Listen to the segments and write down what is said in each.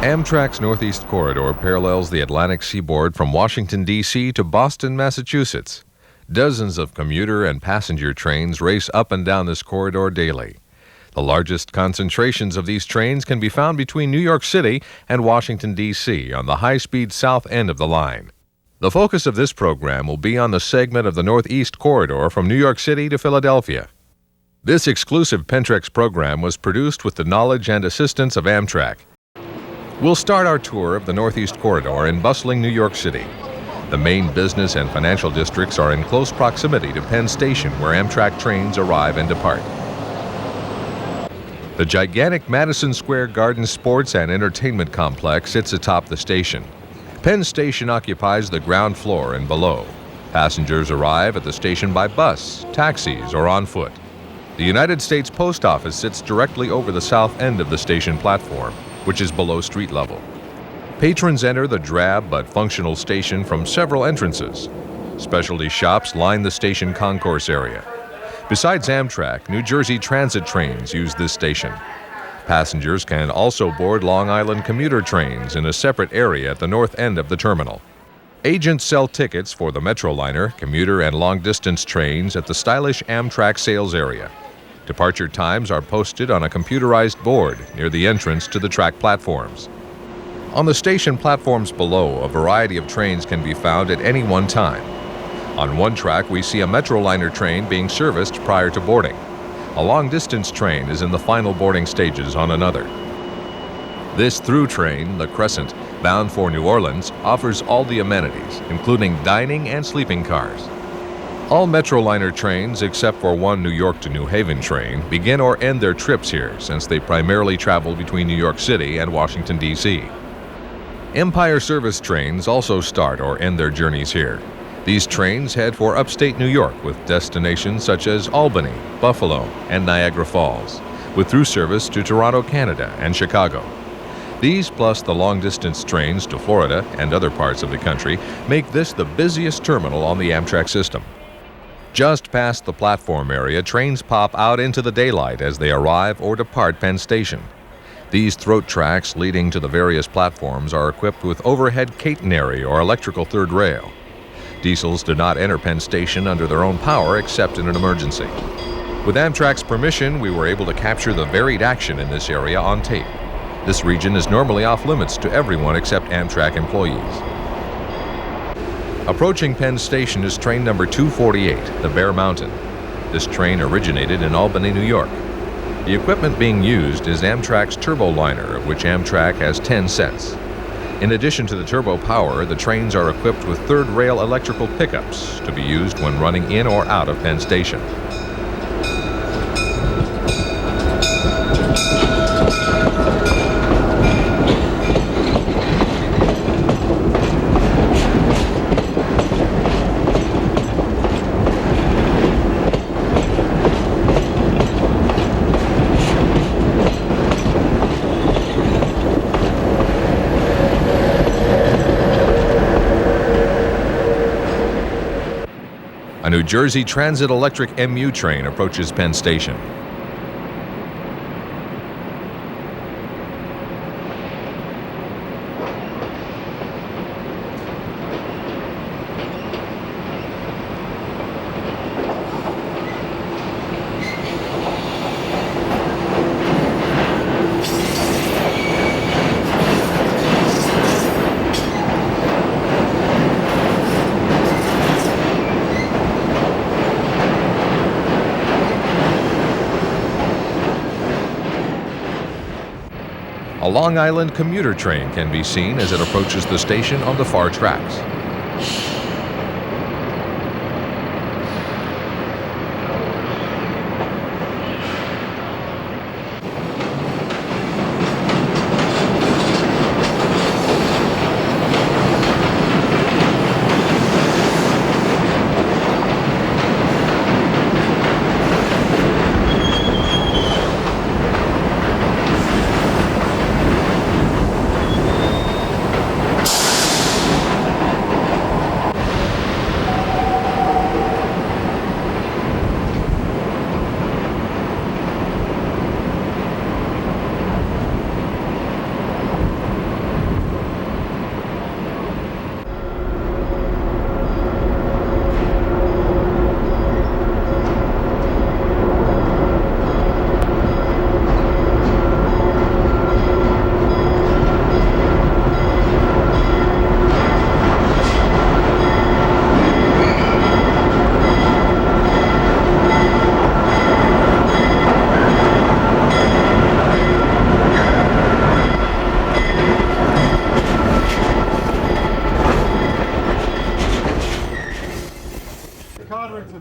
Amtrak's Northeast Corridor parallels the Atlantic seaboard from Washington, D.C. to Boston, Massachusetts. Dozens of commuter and passenger trains race up and down this corridor daily. The largest concentrations of these trains can be found between New York City and Washington, D.C. on the high-speed south end of the line. The focus of this program will be on the segment of the Northeast Corridor from New York City to Philadelphia. This exclusive Pentrex program was produced with the knowledge and assistance of Amtrak. We'll start our tour of the Northeast Corridor in bustling New York City. The main business and financial districts are in close proximity to Penn Station, where Amtrak trains arrive and depart. The gigantic Madison Square Garden Sports and Entertainment Complex sits atop the station. Penn Station occupies the ground floor and below. Passengers arrive at the station by bus, taxis, or on foot. The United States Post Office sits directly over the south end of the station platform, which is below street level. Patrons enter the drab but functional station from several entrances. Specialty shops line the station concourse area. Besides Amtrak, New Jersey Transit trains use this station. Passengers can also board Long Island commuter trains in a separate area at the north end of the terminal. Agents sell tickets for the Metroliner, commuter, and long-distance trains at the stylish Amtrak sales area. Departure times are posted on a computerized board near the entrance to the track platforms. On the station platforms below, a variety of trains can be found at any one time. On one track, we see a Metroliner train being serviced prior to boarding. A long-distance train is in the final boarding stages on another. This through train, the Crescent, bound for New Orleans, offers all the amenities, including dining and sleeping cars. All Metroliner trains, except for one New York to New Haven train, begin or end their trips here, since they primarily travel between New York City and Washington, D.C. Empire Service trains also start or end their journeys here. These trains head for upstate New York with destinations such as Albany, Buffalo, and Niagara Falls, with through service to Toronto, Canada, and Chicago. These, plus the long-distance trains to Florida and other parts of the country, make this the busiest terminal on the Amtrak system. Just past the platform area, trains pop out into the daylight as they arrive or depart Penn Station. These throat tracks leading to the various platforms are equipped with overhead catenary or electrical third rail. Diesels do not enter Penn Station under their own power except in an emergency. With Amtrak's permission, we were able to capture the varied action in this area on tape. This region is normally off-limits to everyone except Amtrak employees. Approaching Penn Station is train number 248, the Bear Mountain. This train originated in Albany, New York. The equipment being used is Amtrak's Turboliner, of which Amtrak has 10 sets. In addition to the turbo power, the trains are equipped with third-rail electrical pickups to be used when running in or out of Penn Station. A New Jersey Transit Electric MU train approaches Penn Station. A Long Island commuter train can be seen as it approaches the station on the far tracks.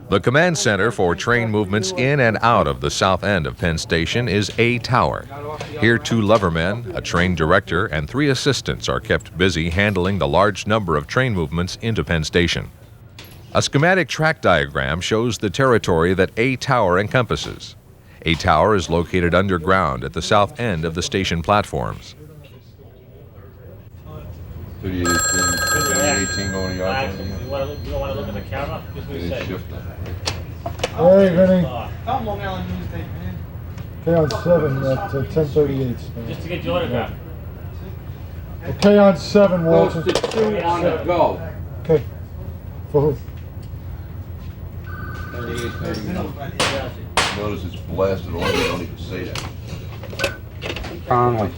The command center for train movements in and out of the south end of Penn Station is A Tower. Here, 2 lovermen, a train director, and 3 assistants are kept busy handling the large number of train movements into Penn Station. A schematic track diagram shows the territory that A Tower encompasses. A Tower is located underground at the south end of the station platforms. 3018 going to yard. You don't want to look at the camera? Just what you say. Hey, Vinny. Okay, on 7 at 10:38. Just to get your autograph. Okay, on 7, Walter. Close to 2 on the go. Okay. For who? 38, 39. Notice it's blasted on, you don't even say that. Conley.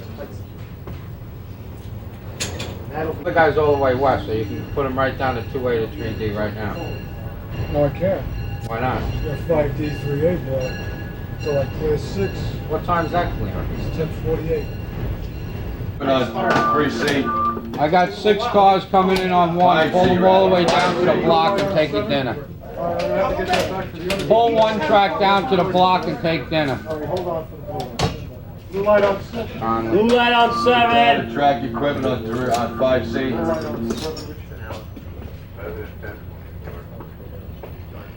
The guy's all the way west, so you can put him right down to 2A to 3D right now. No, I can't. Why not? Got 5D, 3A, but so like clear 6. What time's that clear? It's 10:48. Put on 3C. I got 6 cars coming in on 1. Pull them all the way down to the block and take your dinner. Pull 1 track down to the block and take dinner. All right, hold on for the blue one. Blue light on 6. Conley. Blue light on 7. Track equipment on 5C. Blue light on 7.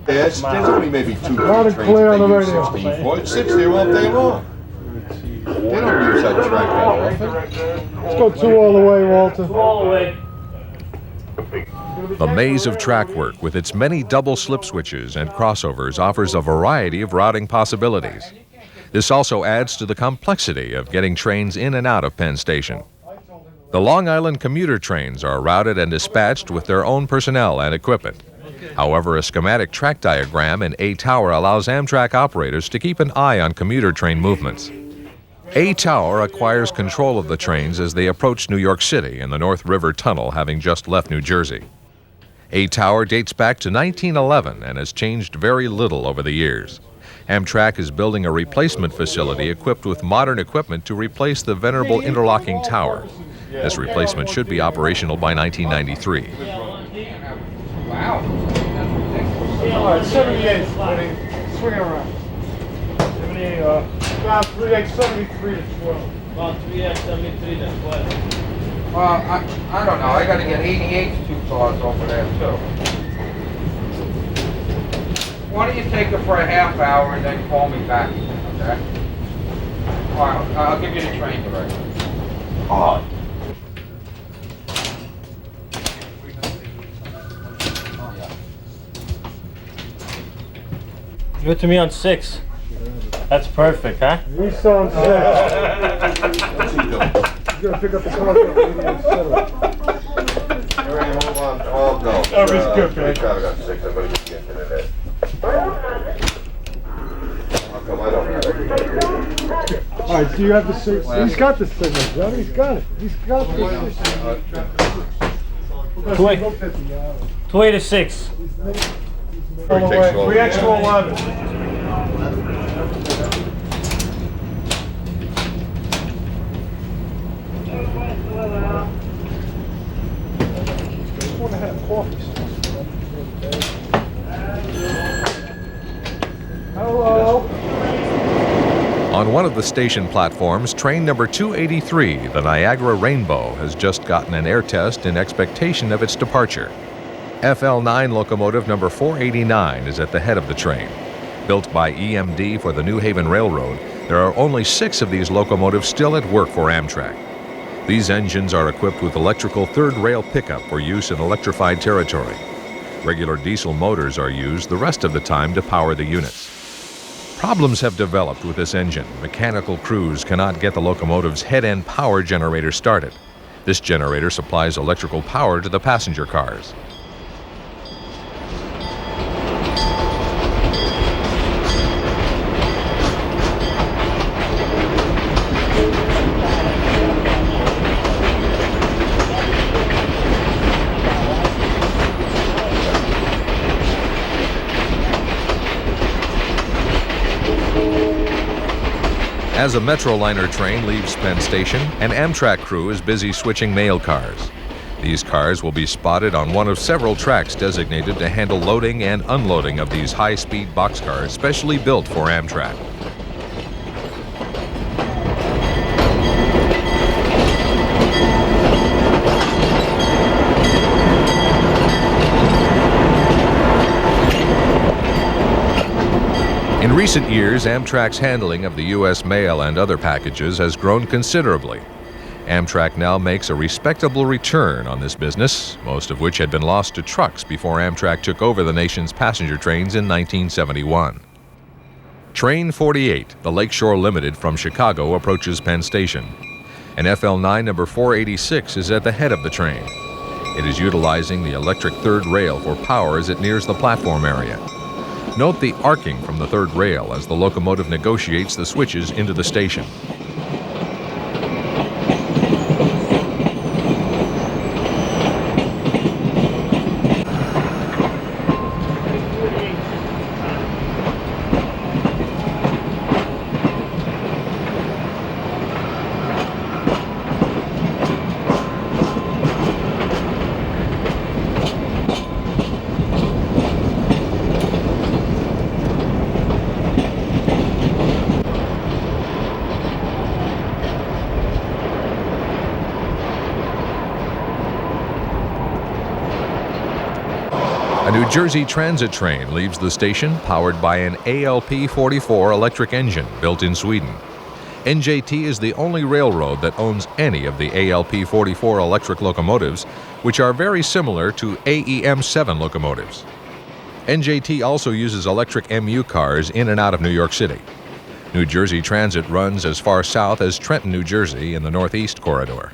Yeah, there's only maybe 2 Loud and trains clear on they the use radio. 16 for. It sits there all day long. They don't use that track that often. Let's go 2 all the way, Walter. All the way. The maze of track work with its many double slip switches and crossovers offers a variety of routing possibilities. This also adds to the complexity of getting trains in and out of Penn Station. The Long Island commuter trains are routed and dispatched with their own personnel and equipment. However, a schematic track diagram in A Tower allows Amtrak operators to keep an eye on commuter train movements. A Tower acquires control of the trains as they approach New York City in the North River Tunnel, having just left New Jersey. A Tower dates back to 1911 and has changed very little over the years. Amtrak is building a replacement facility equipped with modern equipment to replace the venerable interlocking tower. This replacement should be operational by 1993. Wow. All right, 78. Swing around. 78, about 3X73 to 12. About 3X73 to 12. Well, I don't know. I got to get 88's 2 cars over there, too. Why don't you take it for a half hour and then call me back, okay? All right, I'll give you the train direction. Oh. Give it to me on 6. That's perfect, huh? East on 6. What's he doing? He's going to pick up the car. Alright, hold on. Oh, no. Oh, he's good, man. I got 6. I'm going to get the internet. How come I don't have it? All right, do you have the signal? He's got the signal, Johnny. He's got it. He's got the signal. 2A to 6. All the way. 3X to 11. I want to have coffee. Hello. On one of the station platforms, train number 283, the Niagara Rainbow, has just gotten an air test in expectation of its departure. FL9 locomotive number 489 is at the head of the train. Built by EMD for the New Haven Railroad, there are only 6 of these locomotives still at work for Amtrak. These engines are equipped with electrical third rail pickup for use in electrified territory. Regular diesel motors are used the rest of the time to power the units. Problems have developed with this engine. Mechanical crews cannot get the locomotive's head-end power generator started. This generator supplies electrical power to the passenger cars. As a Metroliner train leaves Penn Station, an Amtrak crew is busy switching mail cars. These cars will be spotted on one of several tracks designated to handle loading and unloading of these high-speed boxcars specially built for Amtrak. In recent years, Amtrak's handling of the U.S. mail and other packages has grown considerably. Amtrak now makes a respectable return on this business, most of which had been lost to trucks before Amtrak took over the nation's passenger trains in 1971. Train 48, the Lakeshore Limited from Chicago, approaches Penn Station. An FL9 number 486 is at the head of the train. It is utilizing the electric third rail for power as it nears the platform area. Note the arcing from the third rail as the locomotive negotiates the switches into the station. A New Jersey Transit train leaves the station powered by an ALP-44 electric engine built in Sweden. NJT is the only railroad that owns any of the ALP-44 electric locomotives, which are very similar to AEM-7 locomotives. NJT also uses electric MU cars in and out of New York City. New Jersey Transit runs as far south as Trenton, New Jersey in the Northeast corridor.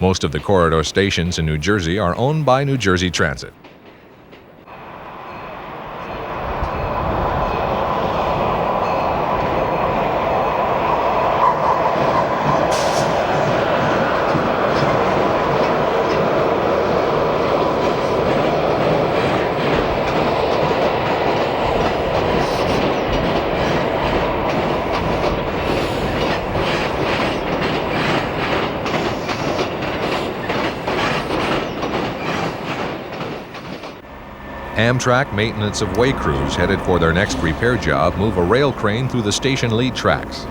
Most of the corridor stations in New Jersey are owned by New Jersey Transit. Amtrak maintenance of way crews headed for their next repair job move a rail crane through the station lead tracks.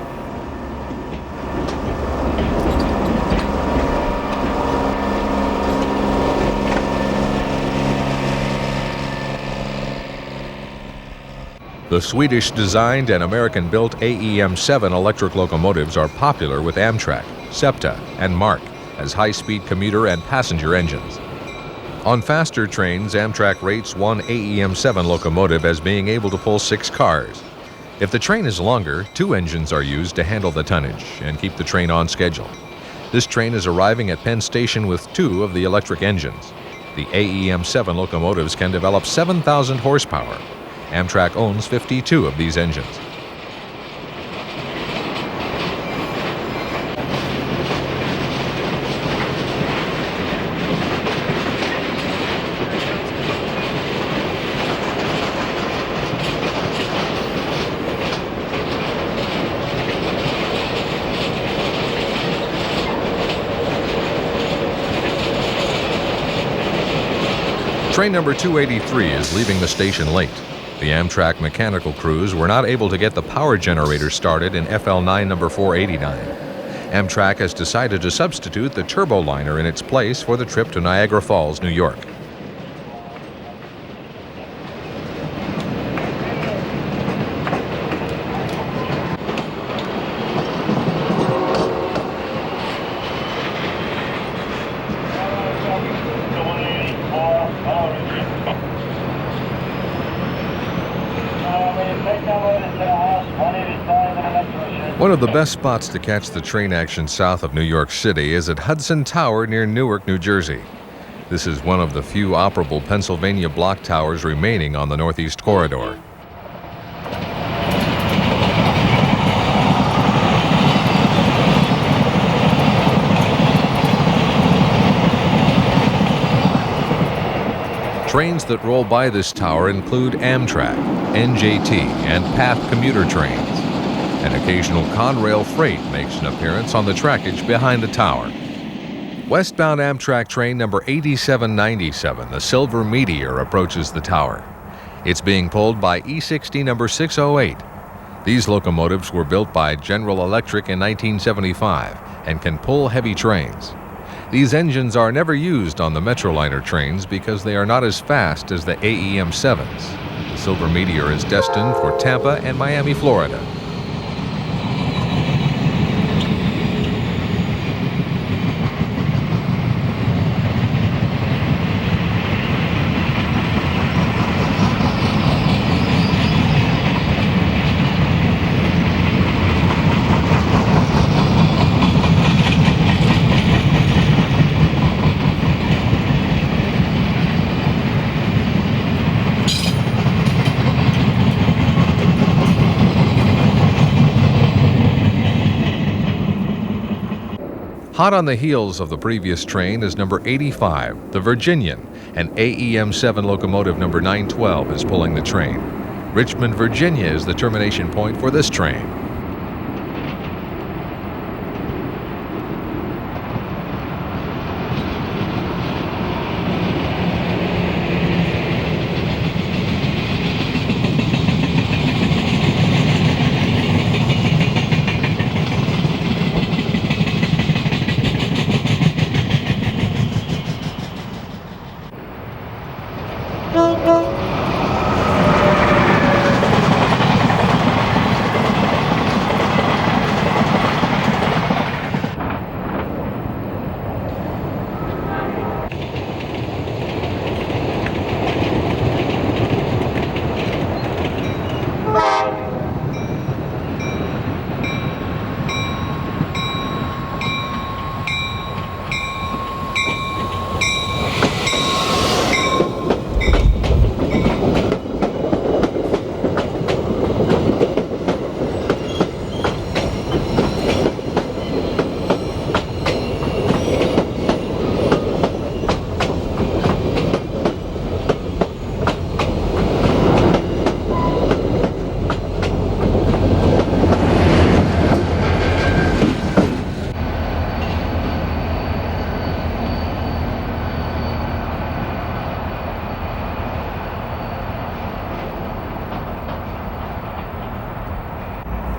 The Swedish-designed and American-built AEM-7 electric locomotives are popular with Amtrak, SEPTA, and MARC as high-speed commuter and passenger engines. On faster trains, Amtrak rates one AEM-7 locomotive as being able to pull 6 cars. If the train is longer, 2 engines are used to handle the tonnage and keep the train on schedule. This train is arriving at Penn Station with 2 of the electric engines. The AEM-7 locomotives can develop 7,000 horsepower. Amtrak owns 52 of these engines. Train number 283 is leaving the station late. The Amtrak mechanical crews were not able to get the power generator started in FL9 number 489. Amtrak has decided to substitute the turboliner in its place for the trip to Niagara Falls, New York. One of the best spots to catch the train action south of New York City is at Hudson Tower near Newark, New Jersey. This is one of the few operable Pennsylvania block towers remaining on the Northeast corridor. Trains that roll by this tower include Amtrak, NJT, and PATH commuter trains. An occasional Conrail freight makes an appearance on the trackage behind the tower. Westbound Amtrak train number 8797, the Silver Meteor, approaches the tower. It's being pulled by E60 number 608. These locomotives were built by General Electric in 1975 and can pull heavy trains. These engines are never used on the Metroliner trains because they are not as fast as the AEM-7s. The Silver Meteor is destined for Tampa and Miami, Florida. Hot on the heels of the previous train is number 85, the Virginian, and AEM-7 locomotive number 912 is pulling the train. Richmond, Virginia is the termination point for this train.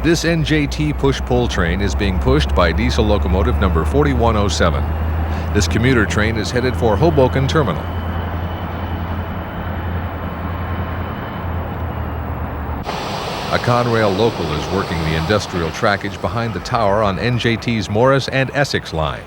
This NJT push-pull train is being pushed by diesel locomotive number 4107. This commuter train is headed for Hoboken Terminal. A Conrail local is working the industrial trackage behind the tower on NJT's Morris and Essex line.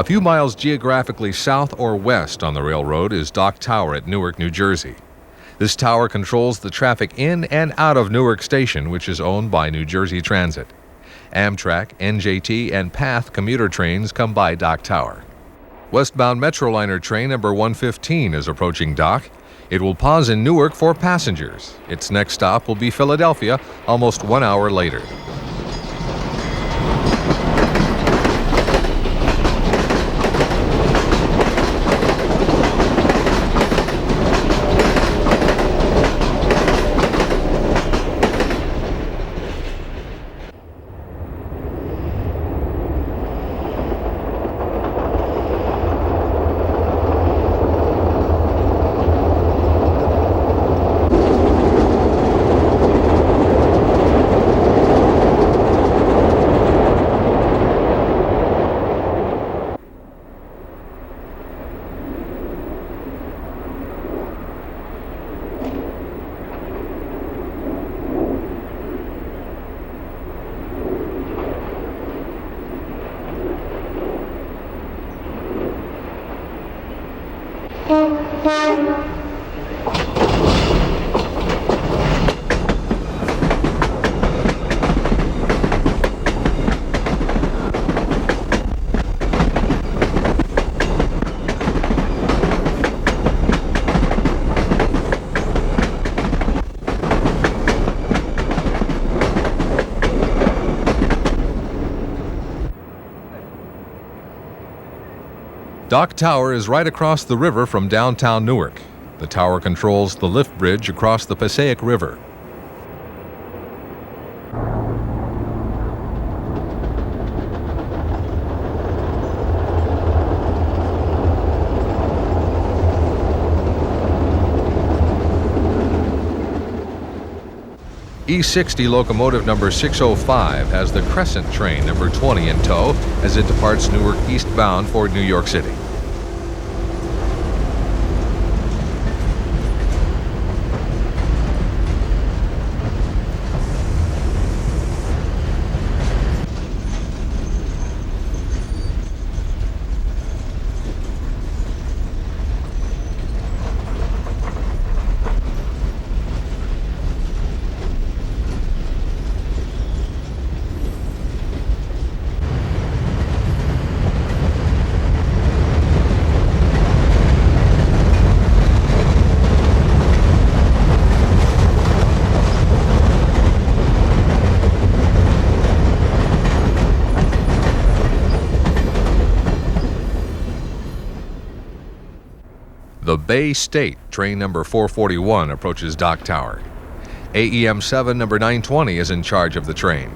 A few miles geographically south or west on the railroad is Dock Tower at Newark, New Jersey. This tower controls the traffic in and out of Newark Station, which is owned by New Jersey Transit. Amtrak, NJT, and PATH commuter trains come by Dock Tower. Westbound Metroliner train number 115 is approaching Dock. It will pause in Newark for passengers. Its next stop will be Philadelphia, almost 1 hour later. Dock Tower is right across the river from downtown Newark. The tower controls the lift bridge across the Passaic River. E60 locomotive number 605 has the Crescent train number 20 in tow as it departs Newark eastbound for New York City. The Bay State train number 441 approaches Dock Tower. AEM 7 number 920 is in charge of the train.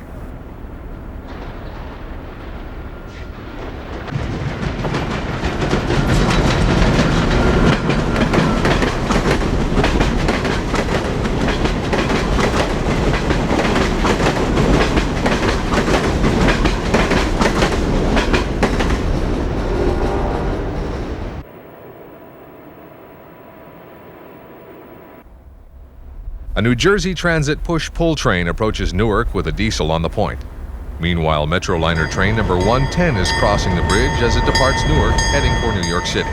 A New Jersey Transit push-pull train approaches Newark with a diesel on the point. Meanwhile, Metroliner train number 110 is crossing the bridge as it departs Newark, heading for New York City.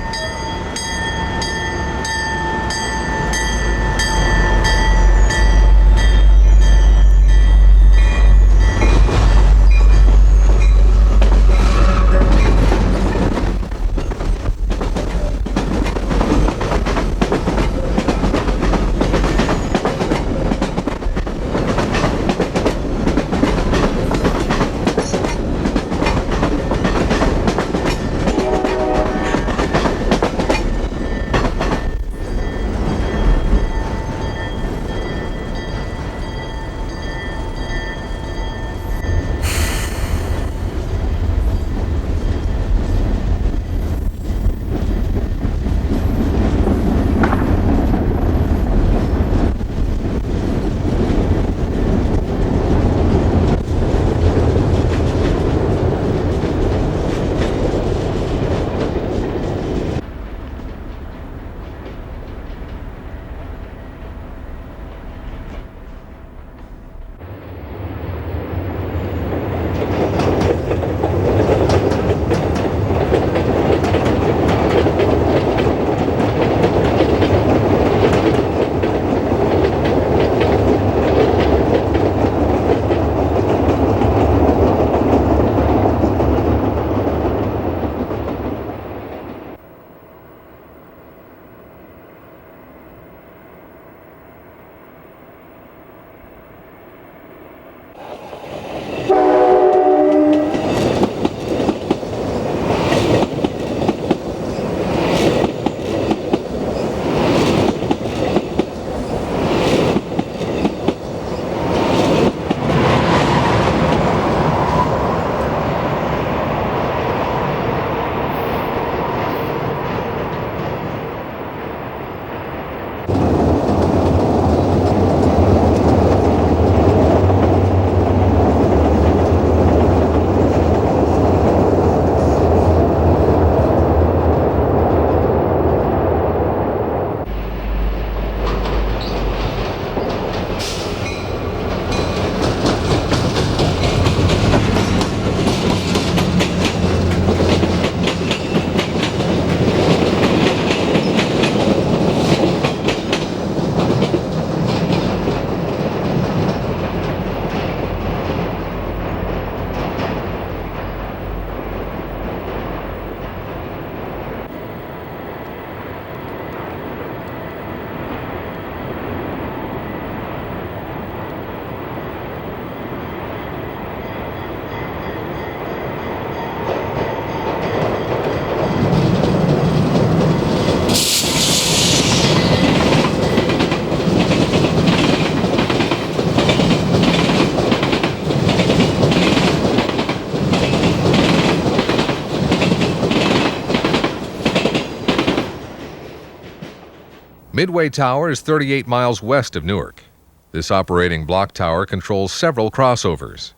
Midway Tower is 38 miles west of Newark. This operating block tower controls several crossovers.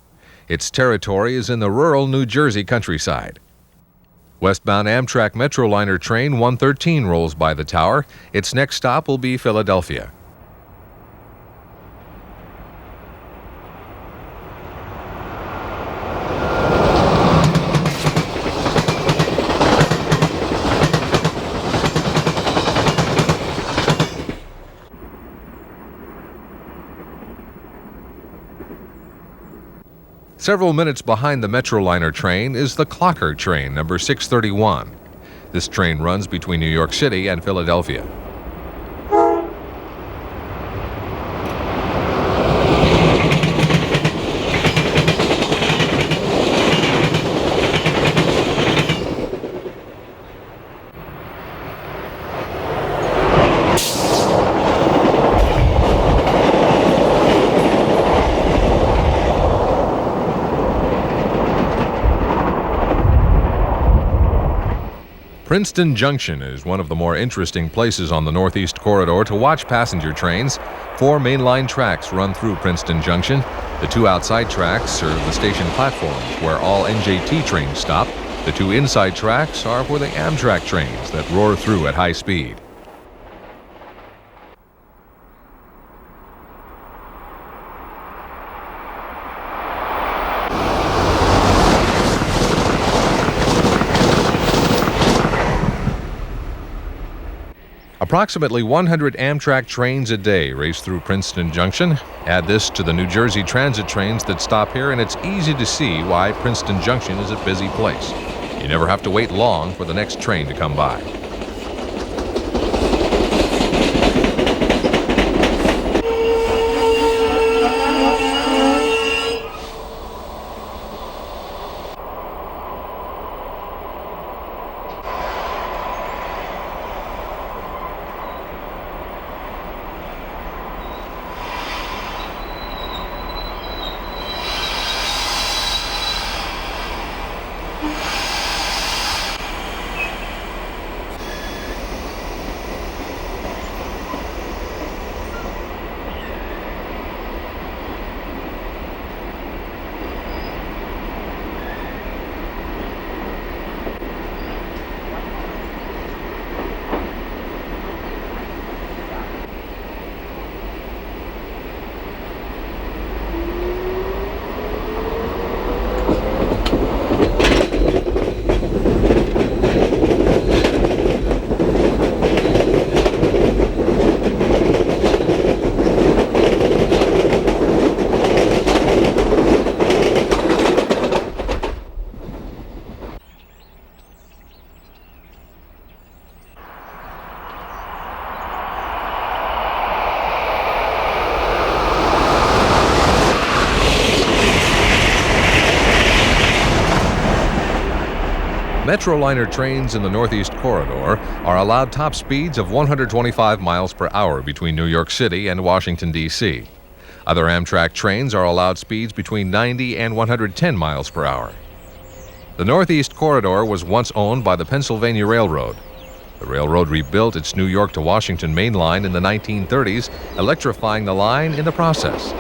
Its territory is in the rural New Jersey countryside. Westbound Amtrak Metroliner train 113 rolls by the tower. Its next stop will be Philadelphia. Several minutes behind the Metroliner train is the Clocker train, number 631. This train runs between New York City and Philadelphia. Princeton Junction is one of the more interesting places on the Northeast Corridor to watch passenger trains. 4 mainline tracks run through Princeton Junction. The 2 outside tracks serve the station platforms where all NJT trains stop. The 2 inside tracks are for the Amtrak trains that roar through at high speed. Approximately 100 Amtrak trains a day race through Princeton Junction. Add this to the New Jersey Transit trains that stop here, and it's easy to see why Princeton Junction is a busy place. You never have to wait long for the next train to come by. Metroliner trains in the Northeast Corridor are allowed top speeds of 125 miles per hour between New York City and Washington, D.C. Other Amtrak trains are allowed speeds between 90 and 110 miles per hour. The Northeast Corridor was once owned by the Pennsylvania Railroad. The railroad rebuilt its New York to Washington main line in the 1930s, electrifying the line in the process.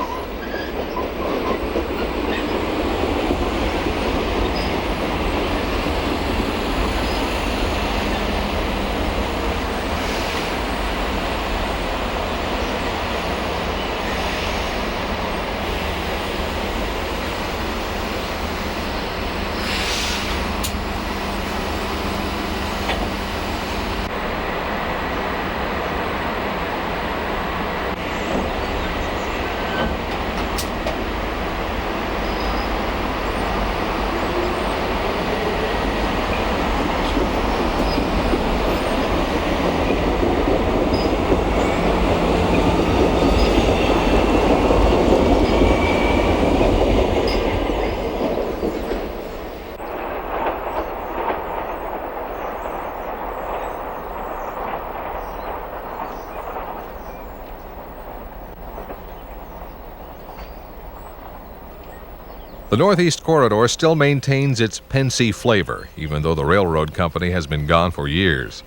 The Northeast Corridor still maintains its Pensy flavor, even though the railroad company has been gone for years.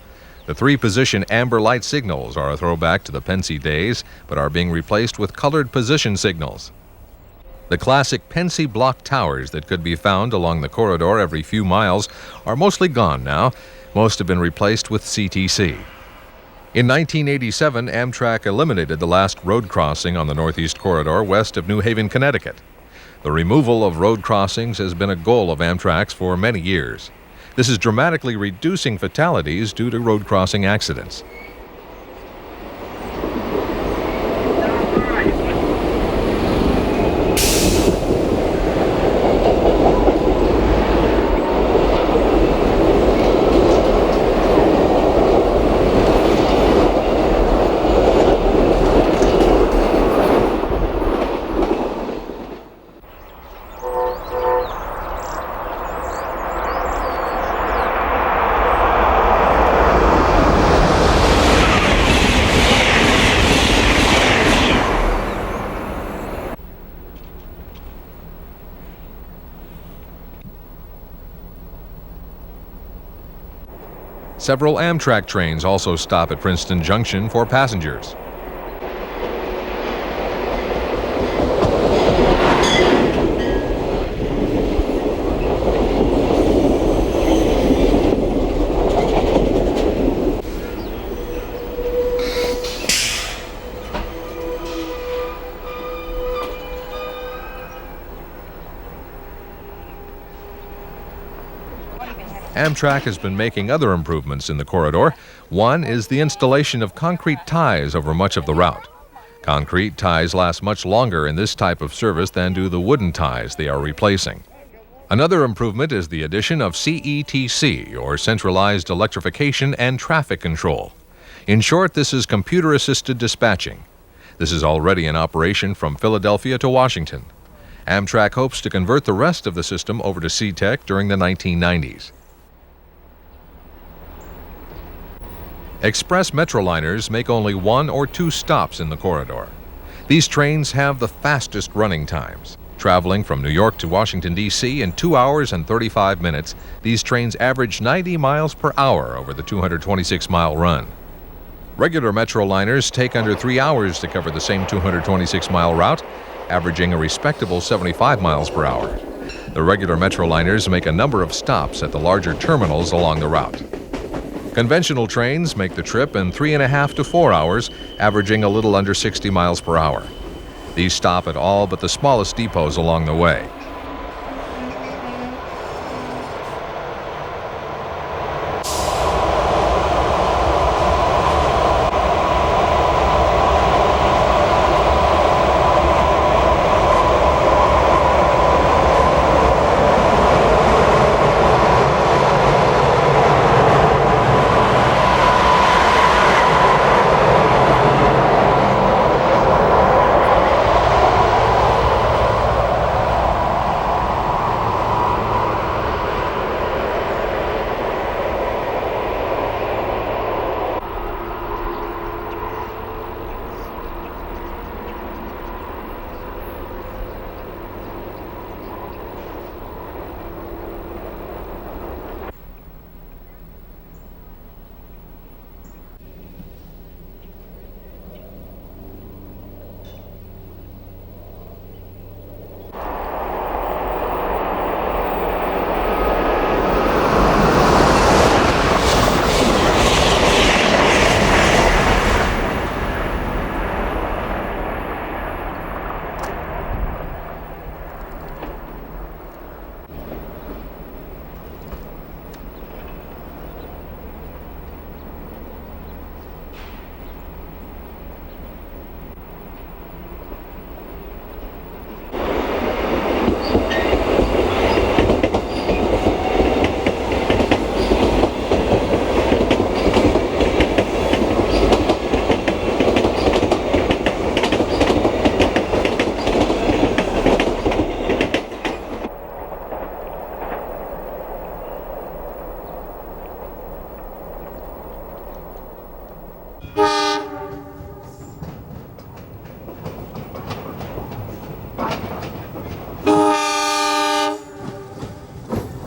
The three-position amber light signals are a throwback to the Pensy days, but are being replaced with colored position signals. The classic Pensy block towers that could be found along the corridor every few miles are mostly gone now. Most have been replaced with CTC. In 1987, Amtrak eliminated the last road crossing on the Northeast Corridor west of New Haven, Connecticut. The removal of road crossings has been a goal of Amtrak's for many years. This is dramatically reducing fatalities due to road crossing accidents. Several Amtrak trains also stop at Princeton Junction for passengers. Amtrak has been making other improvements in the corridor. One is the installation of concrete ties over much of the route. Concrete ties last much longer in this type of service than do the wooden ties they are replacing. Another improvement is the addition of CETC, or Centralized Electrification and Traffic Control. In short, this is computer-assisted dispatching. This is already in operation from Philadelphia to Washington. Amtrak hopes to convert the rest of the system over to C-Tech during the 1990s. Express Metroliners make only 1 or 2 stops in the corridor. These trains have the fastest running times. Traveling from New York to Washington, D.C. in 2 hours and 35 minutes, these trains average 90 miles per hour over the 226-mile run. Regular Metroliners take under 3 hours to cover the same 226-mile route, averaging a respectable 75 miles per hour. The regular Metroliners make a number of stops at the larger terminals along the route. Conventional trains make the trip in 3.5 to 4 hours, averaging a little under 60 miles per hour. These stop at all but the smallest depots along the way.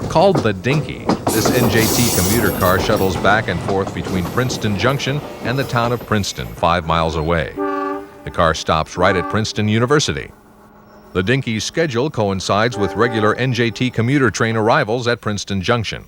Called the Dinky, this This NJT commuter car shuttles back and forth between Princeton Junction and the town of Princeton, 5 miles away. The car stops right at Princeton University. The Dinky's schedule coincides with regular NJT commuter train arrivals at Princeton Junction.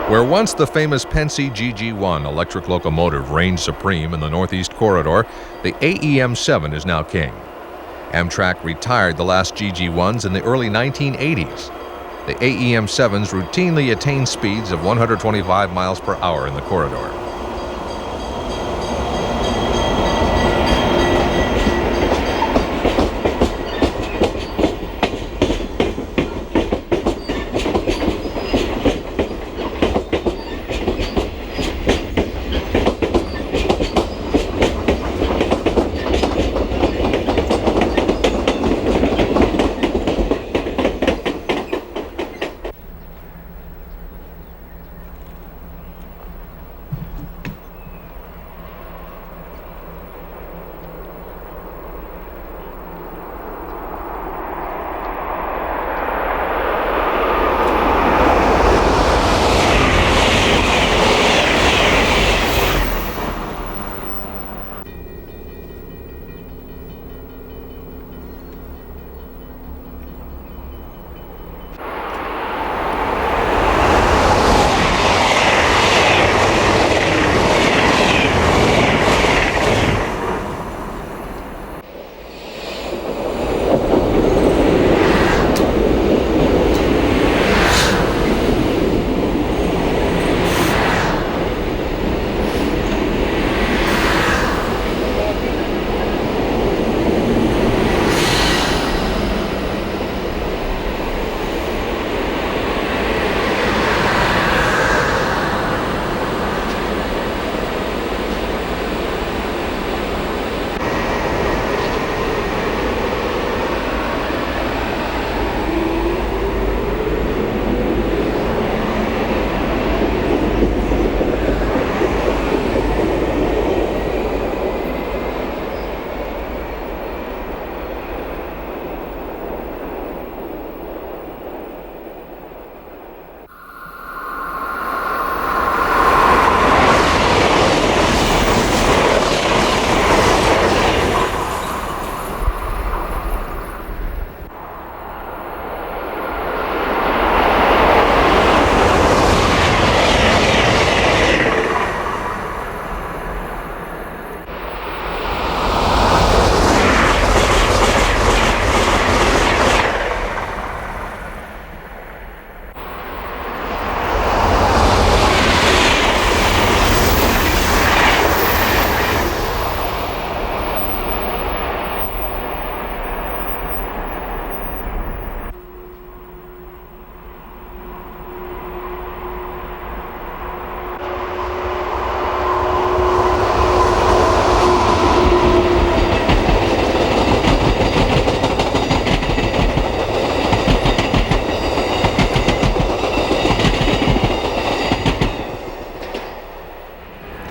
Where once the famous Penske GG1 electric locomotive reigned supreme in the Northeast Corridor, the AEM-7 is now king. Amtrak retired the last GG1s in the early 1980s. The AEM-7s routinely attain speeds of 125 miles per hour in the corridor.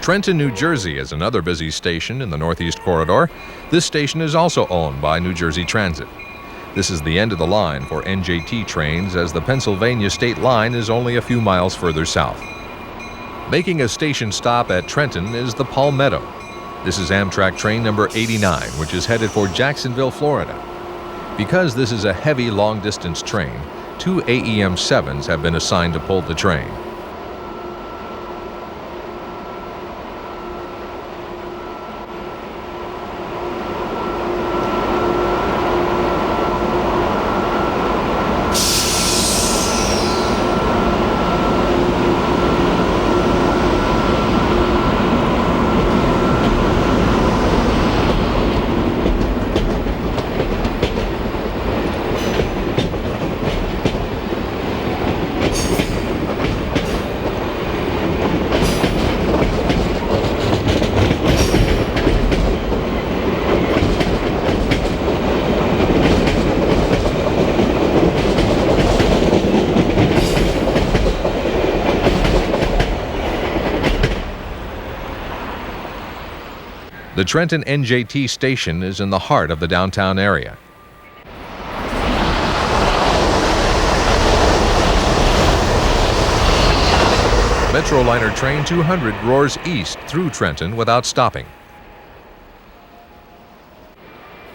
Trenton, New Jersey is another busy station in the Northeast Corridor. This station is also owned by New Jersey Transit. This is the end of the line for NJT trains, as the Pennsylvania state line is only a few miles further south. Making a station stop at Trenton is the Palmetto. This is Amtrak train number 89, which is headed for Jacksonville, Florida. Because this is a heavy long-distance train, 2 AEM-7s have been assigned to pull the train. The Trenton NJT station is in the heart of the downtown area. Metroliner Train 200 roars east through Trenton without stopping.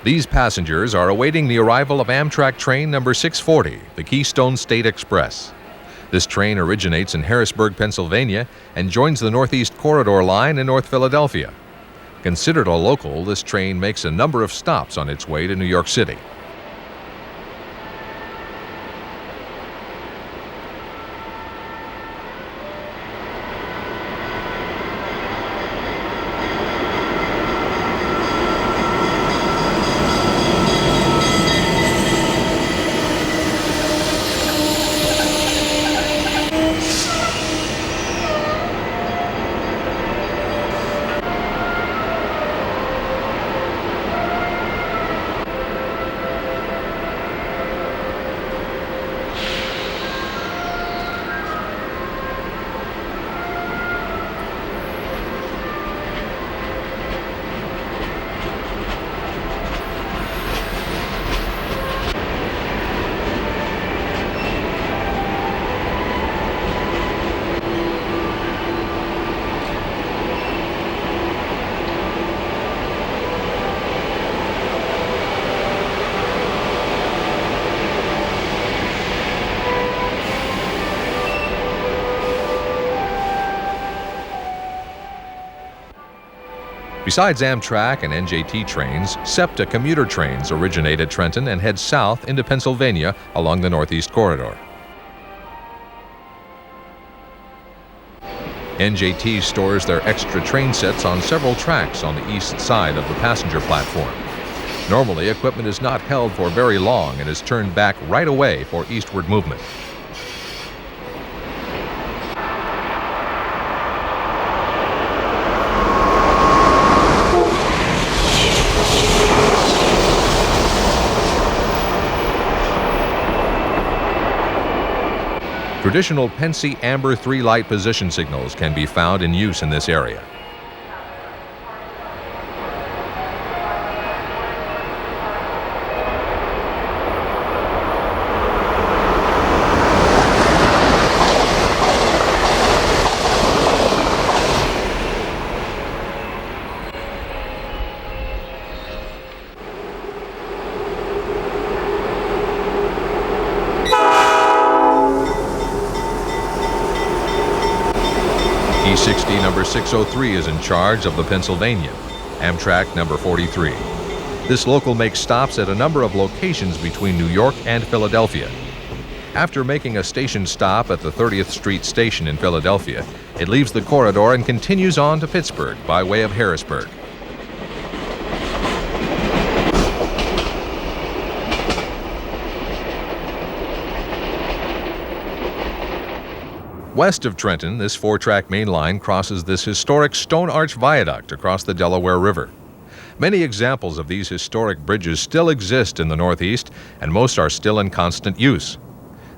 These passengers are awaiting the arrival of Amtrak train number 640, the Keystone State Express. This train originates in Harrisburg, Pennsylvania, and joins the Northeast Corridor line in North Philadelphia. Considered a local, this train makes a number of stops on its way to New York City. Besides Amtrak and NJT trains, SEPTA commuter trains originate at Trenton and head south into Pennsylvania along the Northeast Corridor. NJT stores their extra train sets on several tracks on the east side of the passenger platform. Normally, equipment is not held for very long and is turned back right away for eastward movement. Traditional Pensy amber 3-light position signals can be found in use in this area. E60 number 603 is in charge of the Pennsylvania, Amtrak number 43. This local makes stops at a number of locations between New York and Philadelphia. After making a station stop at the 30th Street station in Philadelphia, it leaves the corridor and continues on to Pittsburgh by way of Harrisburg. West of Trenton, this 4-track main line crosses this historic Stone Arch Viaduct across the Delaware River. Many examples of these historic bridges still exist in the Northeast, and most are still in constant use.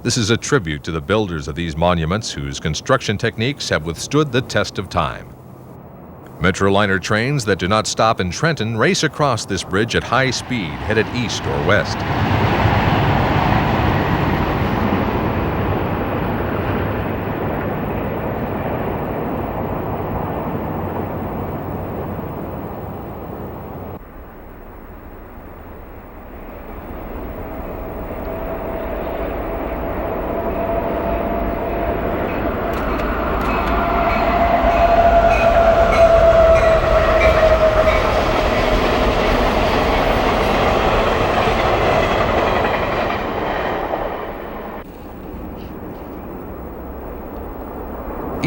This is a tribute to the builders of these monuments whose construction techniques have withstood the test of time. Metroliner trains that do not stop in Trenton race across this bridge at high speed, headed east or west.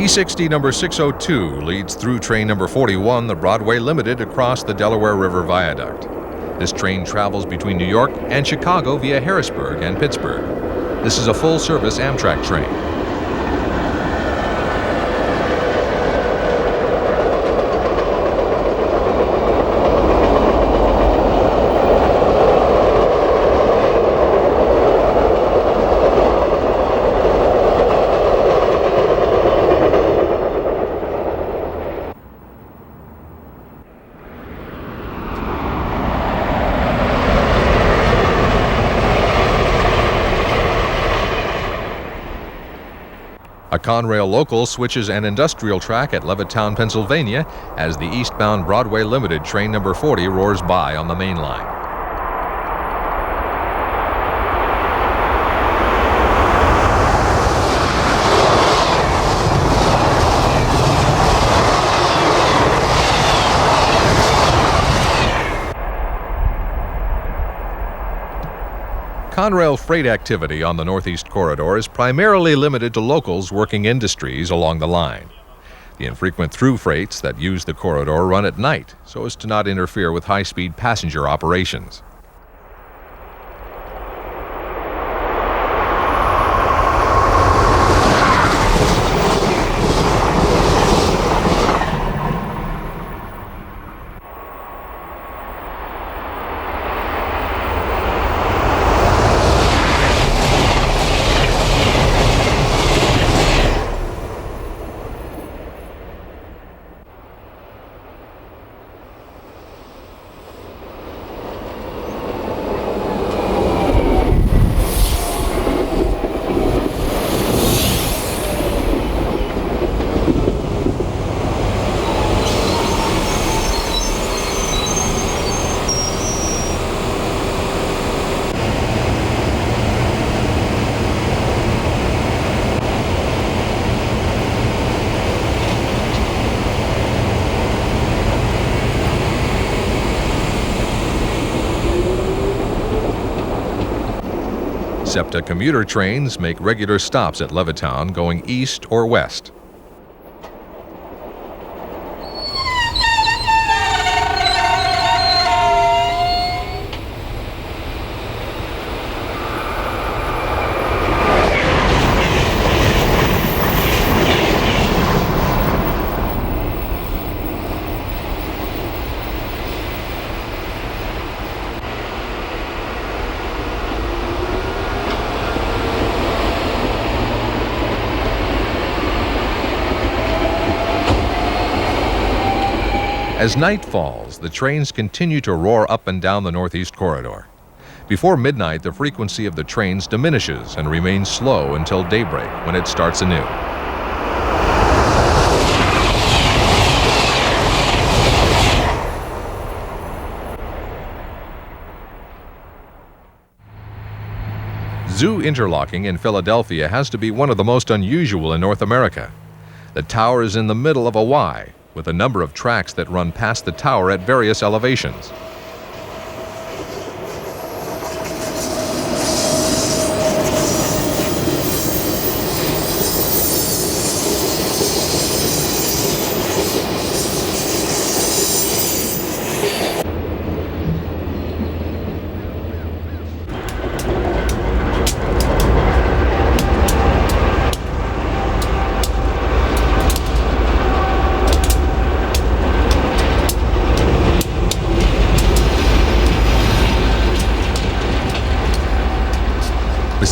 E60 number 602 leads through train number 41, the Broadway Limited, across the Delaware River Viaduct. This train travels between New York and Chicago via Harrisburg and Pittsburgh. This is a full-service Amtrak train. A Conrail local switches an industrial track at Levittown, Pennsylvania, as the eastbound Broadway Limited train number 40 roars by on the main line. Conrail freight activity on the Northeast Corridor is primarily limited to locals working industries along the line. The infrequent through freights that use the corridor run at night so as to not interfere with high-speed passenger operations. SEPTA commuter trains make regular stops at Levittown going east or west. As night falls, the trains continue to roar up and down the Northeast Corridor. Before midnight, the frequency of the trains diminishes and remains slow until daybreak, when it starts anew. Zoo interlocking in Philadelphia has to be one of the most unusual in North America. The tower is in the middle of a Y, with a number of tracks that run past the tower at various elevations.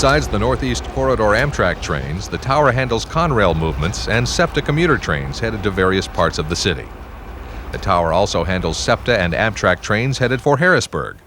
Besides the Northeast Corridor Amtrak trains, the tower handles Conrail movements and SEPTA commuter trains headed to various parts of the city. The tower also handles SEPTA and Amtrak trains headed for Harrisburg.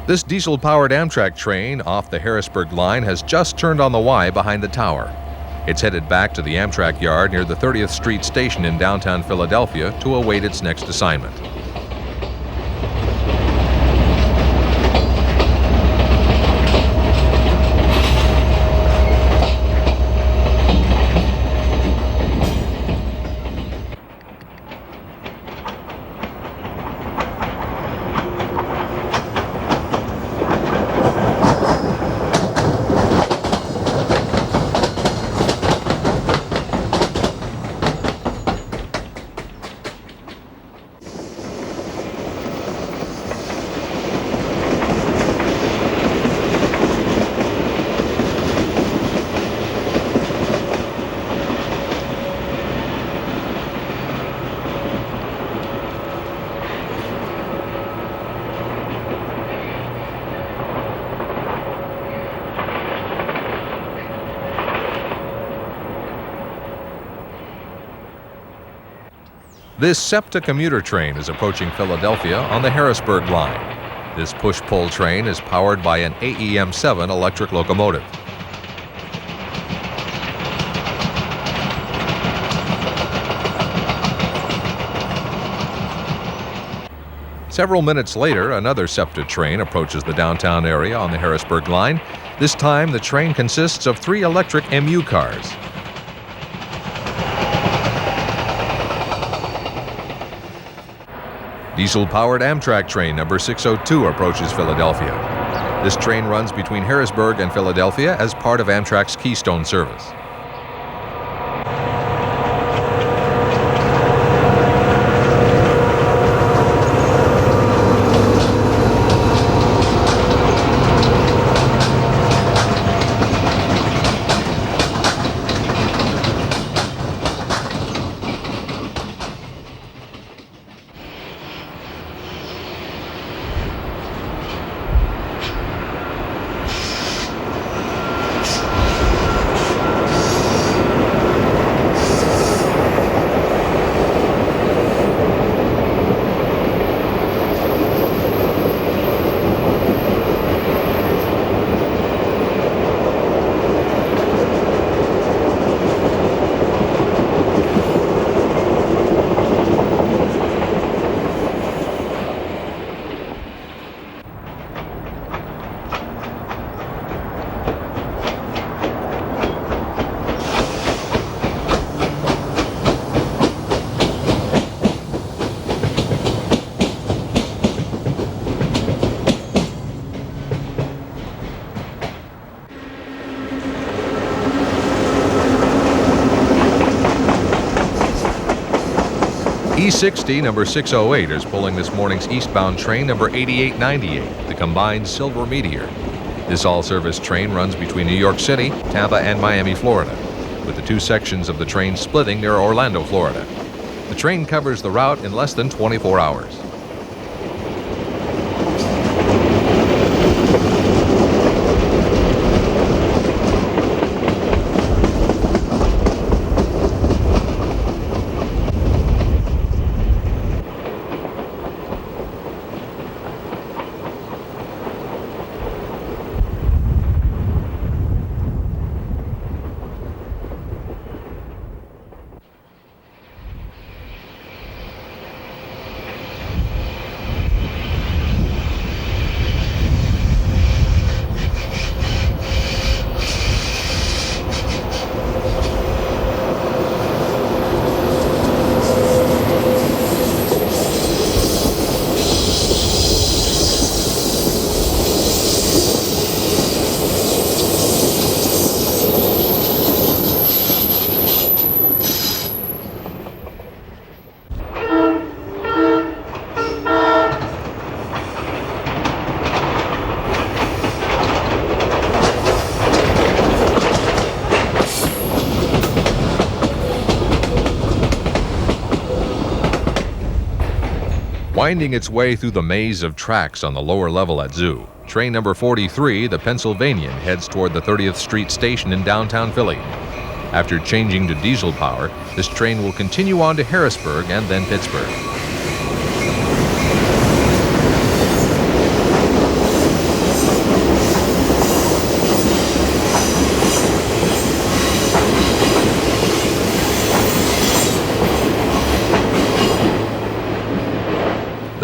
This diesel-powered Amtrak train off the Harrisburg line has just turned on the Y behind the tower. It's headed back to the Amtrak yard near the 30th Street station in downtown Philadelphia to await its next assignment. This SEPTA commuter train is approaching Philadelphia on the Harrisburg line. This push-pull train is powered by an AEM-7 electric locomotive. Several minutes later, another SEPTA train approaches the downtown area on the Harrisburg line. This time, the train consists of 3 electric MU cars. Diesel-powered Amtrak train number 602 approaches Philadelphia. This train runs between Harrisburg and Philadelphia as part of Amtrak's Keystone service. E60 number 608 is pulling this morning's eastbound train number 8898, the combined Silver Meteor. This all-service train runs between New York City, Tampa, and Miami, Florida, with the 2 sections of the train splitting near Orlando, Florida. The train covers the route in less than 24 hours. Winding its way through the maze of tracks on the lower level at Zoo, train number 43, the Pennsylvanian, heads toward the 30th Street station in downtown Philly. After changing to diesel power, this train will continue on to Harrisburg and then Pittsburgh.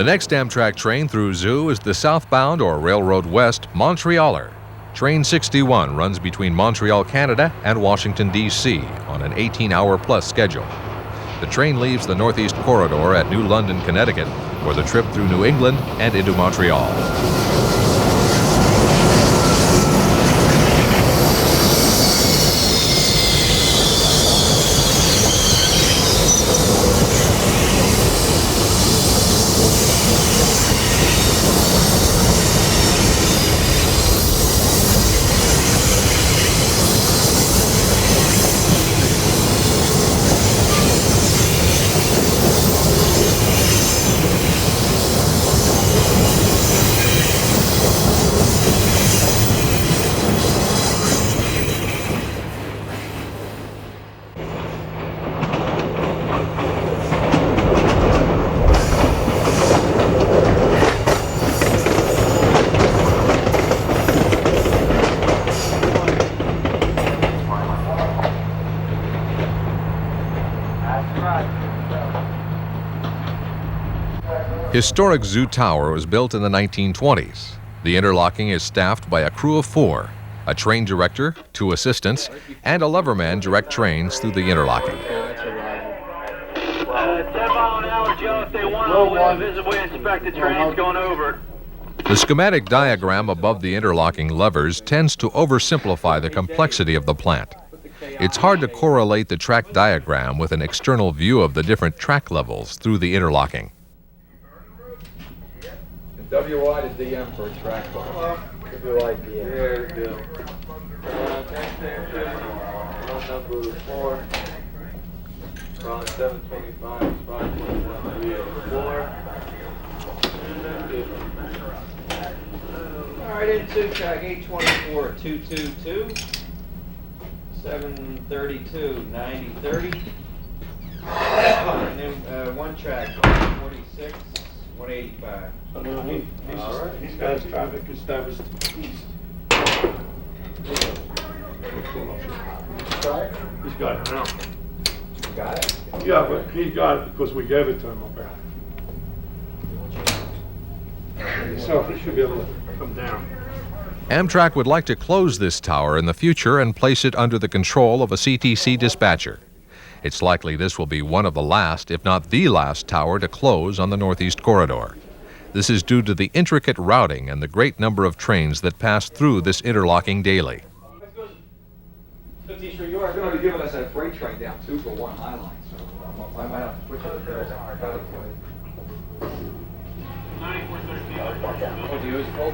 next Amtrak train through Zoo is the southbound or Railroad West Montrealer. Train 61 runs between Montreal, Canada and Washington, D.C. on an 18-hour-plus schedule. The train leaves the Northeast Corridor at New London, Connecticut for the trip through New England and into Montreal. Historic Zoo Tower was built in the 1920s. The interlocking is staffed by a crew of 4, a train director, 2 assistants, and a leverman direct trains through the interlocking. 10 mile an hour, Joe, if they want to visibly inspect the trains going over. The schematic diagram above the interlocking levers tends to oversimplify the complexity of the plant. It's hard to correlate the track diagram with an external view of the different track levels through the interlocking. WY to DM for a track bar. WY DM. There we go. Next station, number 4. Probably 725, 521, 384. Alright, into track 824, 222. 732, 9030. And then one track, 46, 185. He's got his traffic established. He's got it now. Got it? Yeah, but he got it because we gave it to him up there. So he should be able to come down. Amtrak would like to close this tower in the future and place it under the control of a CTC dispatcher. It's likely this will be one of the last, if not the last, tower to close on the Northeast Corridor. This is due to the intricate routing and the great number of trains that pass through this interlocking daily. 15th Street, you are going to be giving us that freight train down too for one High Line, so I might have to switch it. 9413. Oh, do you use full?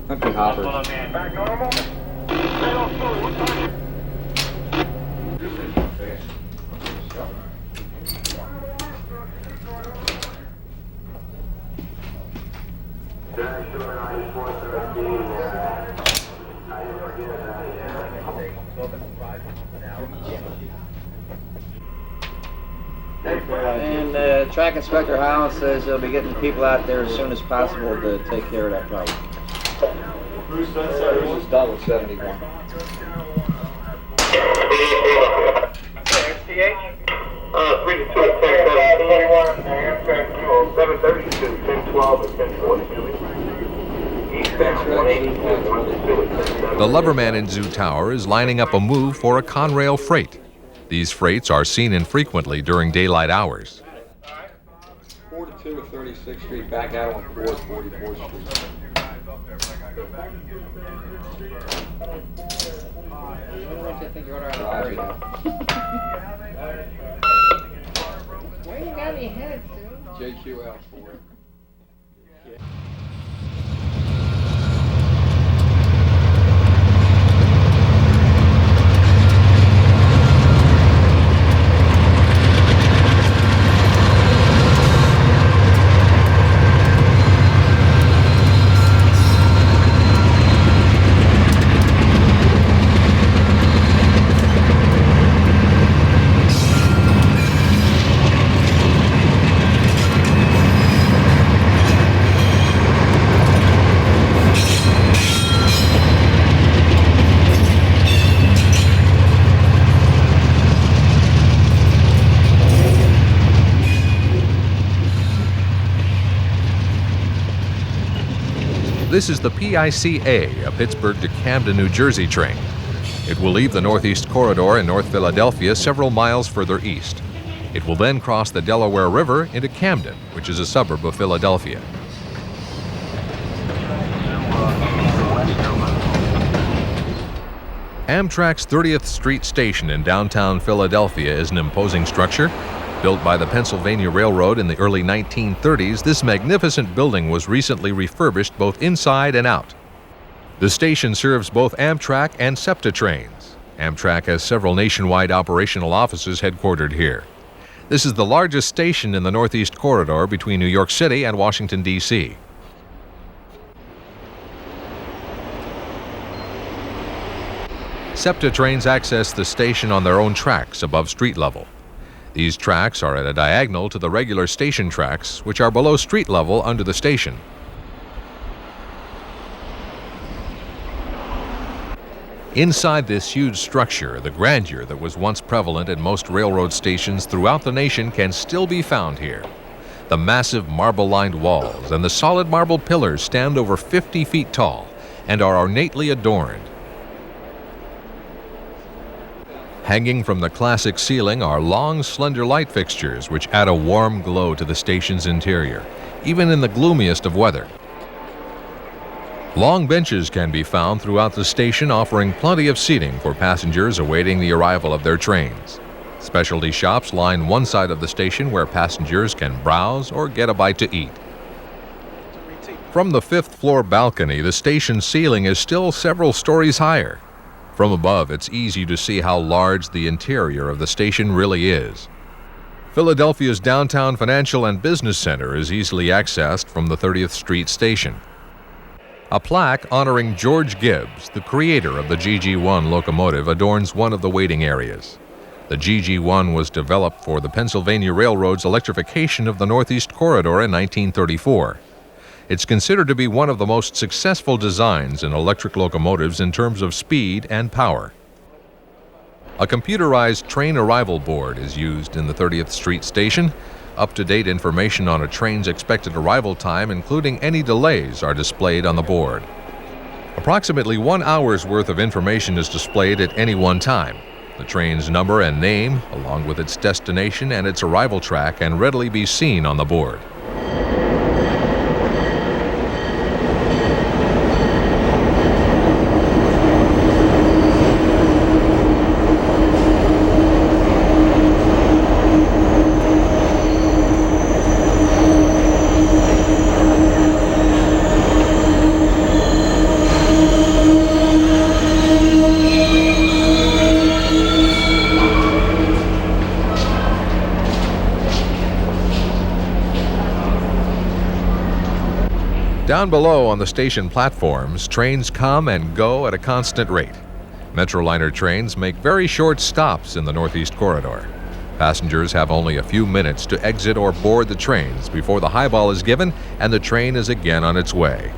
Empty hoppers. Back normal? What time? And Track Inspector Howell says they'll be getting people out there as soon as possible to take care of that problem. Bruce is double 71. STH? 3 to 2 at 10, 732, 1012, and 1042. The leverman in Zoo Tower is lining up a move for a Conrail freight. These freights are seen infrequently during daylight hours. 4 to 2 at 36th Street, back out on 44th Street. Where you got me headed to? JQL 4. This is the PICA, a Pittsburgh to Camden, New Jersey train. It will leave the Northeast Corridor in North Philadelphia several miles further east. It will then cross the Delaware River into Camden, which is a suburb of Philadelphia. Amtrak's 30th Street Station in downtown Philadelphia is an imposing structure. Built by the Pennsylvania Railroad in the early 1930s, this magnificent building was recently refurbished both inside and out. The station serves both Amtrak and SEPTA trains. Amtrak has several nationwide operational offices headquartered here. This is the largest station in the Northeast Corridor between New York City and Washington, D.C. SEPTA trains access the station on their own tracks above street level. These tracks are at a diagonal to the regular station tracks, which are below street level under the station. Inside this huge structure, the grandeur that was once prevalent in most railroad stations throughout the nation can still be found here. The massive marble-lined walls and the solid marble pillars stand over 50 feet tall and are ornately adorned. Hanging from the classic ceiling are long, slender light fixtures which add a warm glow to the station's interior, even in the gloomiest of weather. Long benches can be found throughout the station, offering plenty of seating for passengers awaiting the arrival of their trains. Specialty shops line one side of the station where passengers can browse or get a bite to eat. From the fifth-floor balcony, the station ceiling is still several stories higher. From above, it's easy to see how large the interior of the station really is. Philadelphia's downtown financial and business center is easily accessed from the 30th Street station. A plaque honoring George Gibbs, the creator of the GG1 locomotive, adorns one of the waiting areas. The GG1 was developed for the Pennsylvania Railroad's electrification of the Northeast Corridor in 1934. It's considered to be one of the most successful designs in electric locomotives in terms of speed and power. A computerized train arrival board is used in the 30th Street station. Up-to-date information on a train's expected arrival time, including any delays, are displayed on the board. Approximately 1 hour's worth of information is displayed at any one time. The train's number and name, along with its destination and its arrival track, can readily be seen on the board. Down below on the station platforms, trains come and go at a constant rate. Metroliner trains make very short stops in the Northeast Corridor. Passengers have only a few minutes to exit or board the trains before the highball is given and the train is again on its way.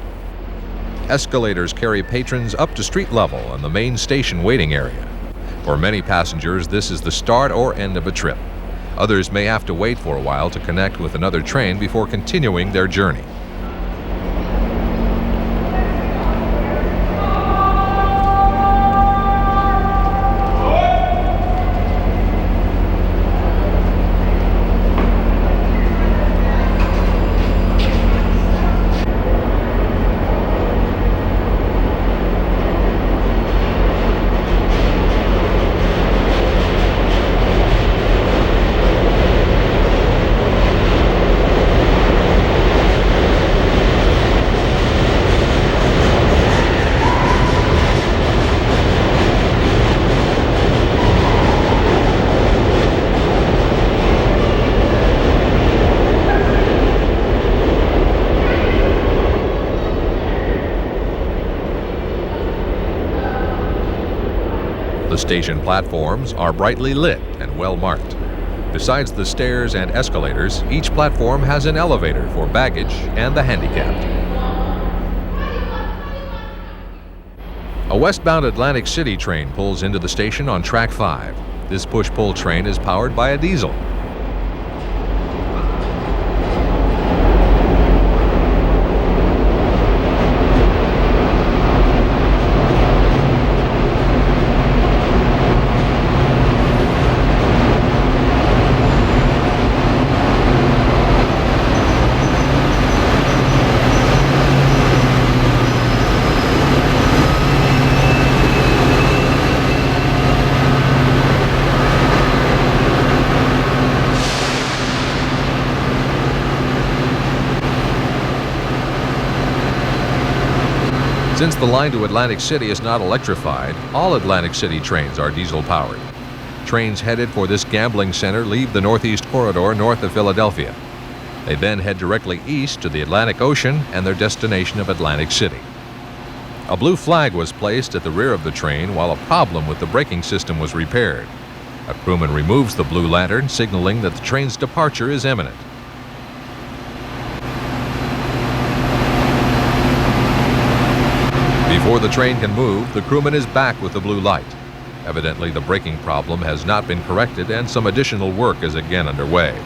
Escalators carry patrons up to street level in the main station waiting area. For many passengers, this is the start or end of a trip. Others may have to wait for a while to connect with another train before continuing their journey. The station platforms are brightly lit and well marked. Besides the stairs and escalators, each platform has an elevator for baggage and the handicapped. A westbound Atlantic City train pulls into the station on track 5. This push-pull train is powered by a diesel. Since the line to Atlantic City is not electrified, all Atlantic City trains are diesel-powered. Trains headed for this gambling center leave the Northeast Corridor north of Philadelphia. They then head directly east to the Atlantic Ocean and their destination of Atlantic City. A blue flag was placed at the rear of the train while a problem with the braking system was repaired. A crewman removes the blue lantern, signaling that the train's departure is imminent. Before the train can move, the crewman is back with the blue light. Evidently, the braking problem has not been corrected and some additional work is again underway.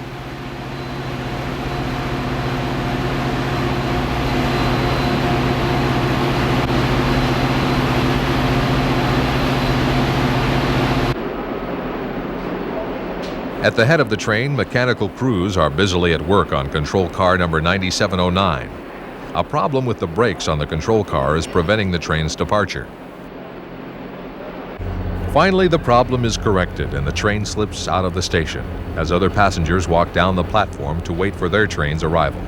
At the head of the train, mechanical crews are busily at work on control car number 9709. A problem with the brakes on the control car is preventing the train's departure. Finally, the problem is corrected and the train slips out of the station as other passengers walk down the platform to wait for their train's arrival.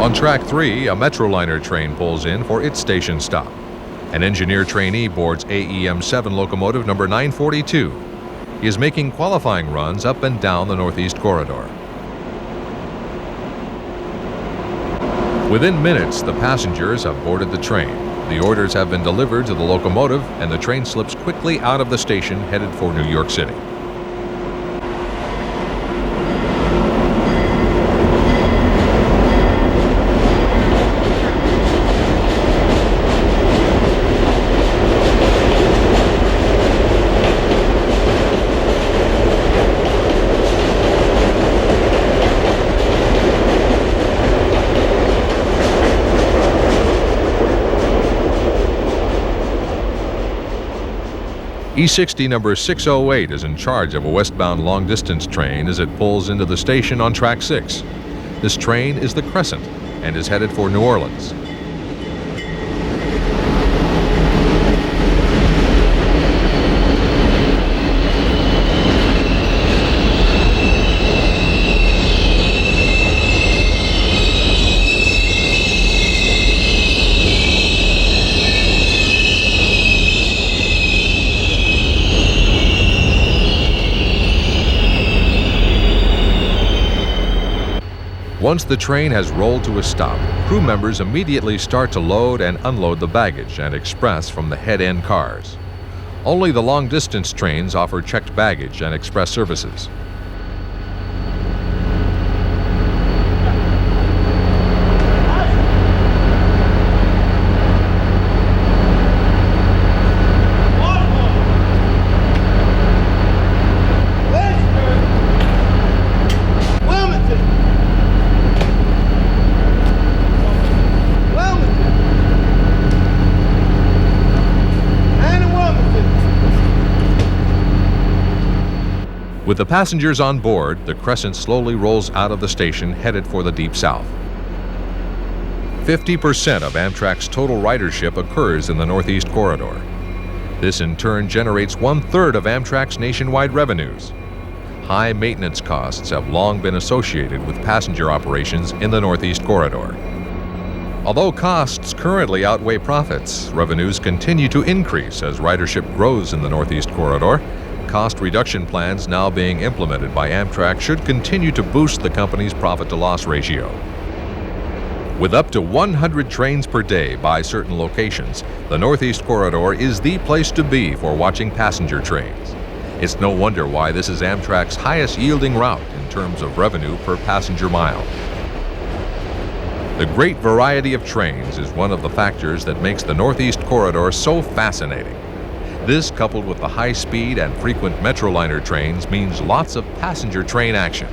On track 3, a Metroliner train pulls in for its station stop. An engineer trainee boards AEM-7 locomotive number 942. He is making qualifying runs up and down the Northeast Corridor. Within minutes, the passengers have boarded the train. The orders have been delivered to the locomotive, and the train slips quickly out of the station headed for New York City. E60 number 608 is in charge of a westbound long-distance train as it pulls into the station on track 6. This train is the Crescent and is headed for New Orleans. Once the train has rolled to a stop, crew members immediately start to load and unload the baggage and express from the head-end cars. Only the long-distance trains offer checked baggage and express services. With the passengers on board, the Crescent slowly rolls out of the station headed for the Deep South. 50% of Amtrak's total ridership occurs in the Northeast Corridor. This in turn generates 1/3 of Amtrak's nationwide revenues. high maintenance costs have long been associated with passenger operations in the Northeast Corridor. Although costs currently outweigh profits, revenues continue to increase as ridership grows in the Northeast Corridor. Cost reduction plans now being implemented by Amtrak should continue to boost the company's profit-to-loss ratio. With up to 100 trains per day by certain locations, the Northeast Corridor is the place to be for watching passenger trains. It's no wonder why this is Amtrak's highest-yielding route in terms of revenue per passenger mile. The great variety of trains is one of the factors that makes the Northeast Corridor so fascinating. This, coupled with the high speed and frequent Metroliner trains, means lots of passenger train action.